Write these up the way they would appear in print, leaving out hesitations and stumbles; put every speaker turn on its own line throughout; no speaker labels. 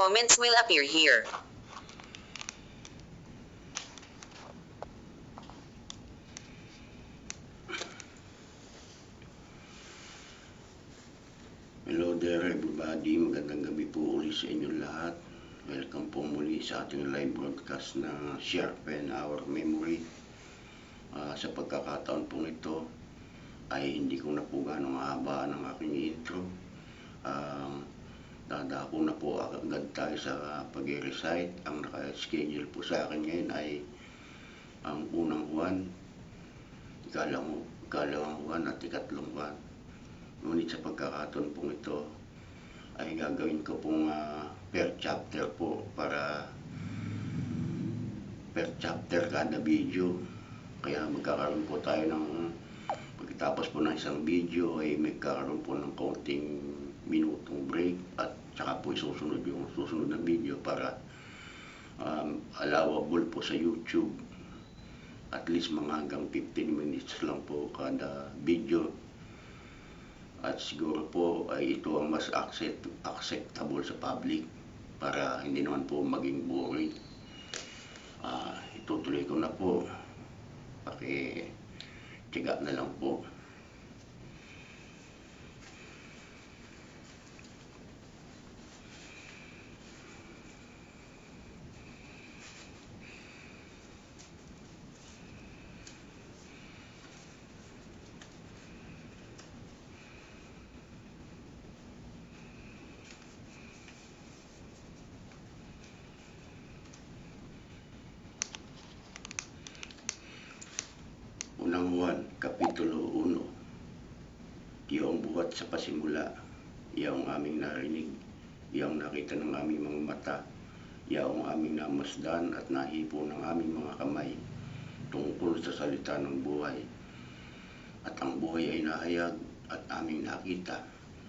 Comments will appear here.
Hello there everybody, magandang gabi po ulit sa inyong lahat. Welcome po muli sa ating live broadcast na Sharpen Our Memory. Sa pagkakataon po ito ay hindi ko na po ganong haba ng aking intro. Dadako na po agad tayo sa pag-recite. Ang naka-schedule po sa akin ngayon ay ang unang Juan, ikalawang Juan at ikatlong Juan. Ngunit sa pagkakataon pong ito ay gagawin ko pong per chapter po, para per chapter kada video. Kaya magkakaroon po tayo ng, pagkatapos po ng isang video ay magkakaroon po ng konting minutong break, at saka po isusunod yung susunod na video para allowable po sa YouTube. At least mga hanggang 15 minutes lang po kada video. At siguro po ay ito ang mas acceptable sa public para hindi naman po maging boring. Itutuloy ko na po. Paki-tiga na lang po. Unang Juan, Kapitulo 1. Iyong buhat sa pasimula, iyong aming narinig, iyong nakita ng aming mga mata, iyong aming namasdan at nahipo ng aming mga kamay, tungkol sa salita ng buhay. At ang buhay ay nahayag at aming nakita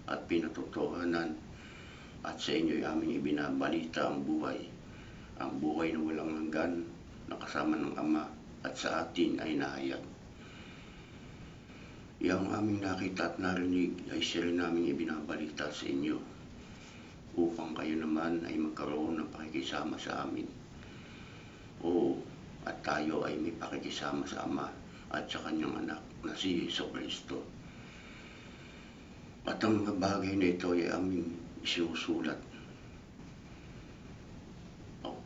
at pinatotohanan, at sa inyo ay aming ibinabalita ang buhay na walang hanggan, na kasama ng Ama, at sa atin ay nahayag. Iyang aming nakita at narinig ay siya rin namin ibinabalita sa inyo, upang kayo naman ay magkaroon ng pakikisama sa amin. Oo, at tayo ay may pakikisama sa Ama at sa kanyang anak na si Jesucristo. At ang mga bagay na ito ay aming isinusulat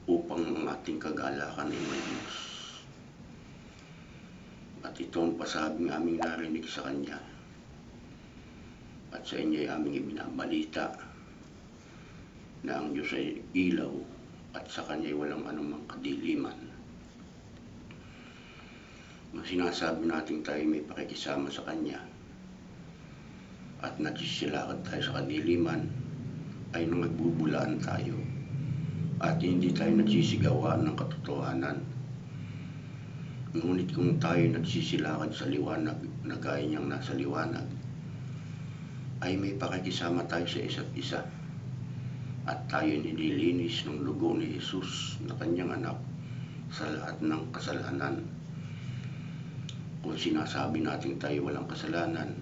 upang ang ating kagalakan ay mayos. At ito ang pasabing aming narinig sa Kanya, at sa inyo ay aming ibinabalita, na ang Diyos ay ilaw, at sa Kanya ay walang anumang kadiliman. Nung sinasabi natin tayo may pakikisama sa Kanya at nagsisilakad tayo sa kadiliman, ay nung nagbubulaan tayo at hindi tayo nagsisigawan ng katotohanan. Ngunit kung tayo nagsisilakad sa liwanag na gaya niyang nasa liwanag, ay may pakikisama tayo sa isa't isa, at tayo nililinis ng dugo ni Jesus na kanyang anak sa lahat ng kasalanan. Kung sinasabi natin tayo walang kasalanan,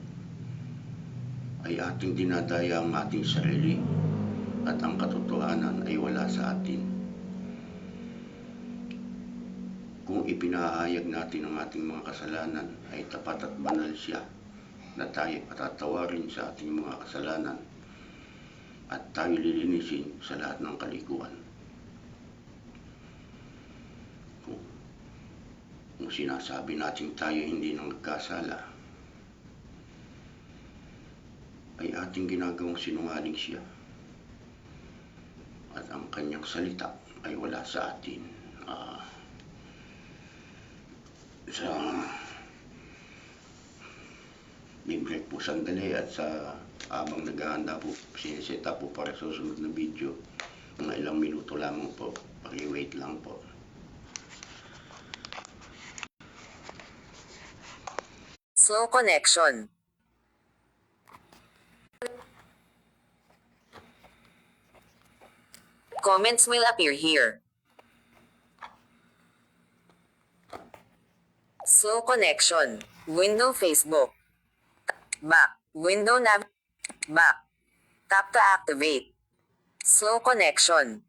ay ating dinadaya ang ating sarili, at ang katotohanan ay wala sa atin. Kung ipinahayag natin ang ating mga kasalanan, ay tapat at banal siya na tayo patatawarin sa ating mga kasalanan, at tayo lilinisin sa lahat ng kalikuan. Kung sinasabi natin tayo hindi nang nagkasala, ay ating ginagawang sinungaling siya, at ang kanyang salita ay wala sa atin. Sa break po sandali, at sa habang naghahanda po, sineset up po para sa susunod na video, mga ilang minuto lamang po, paki-wait lang po.
Slow connection. Comments will appear here. Slow connection. Window Facebook. Back. Window nav. Back. Tap to activate. Slow connection.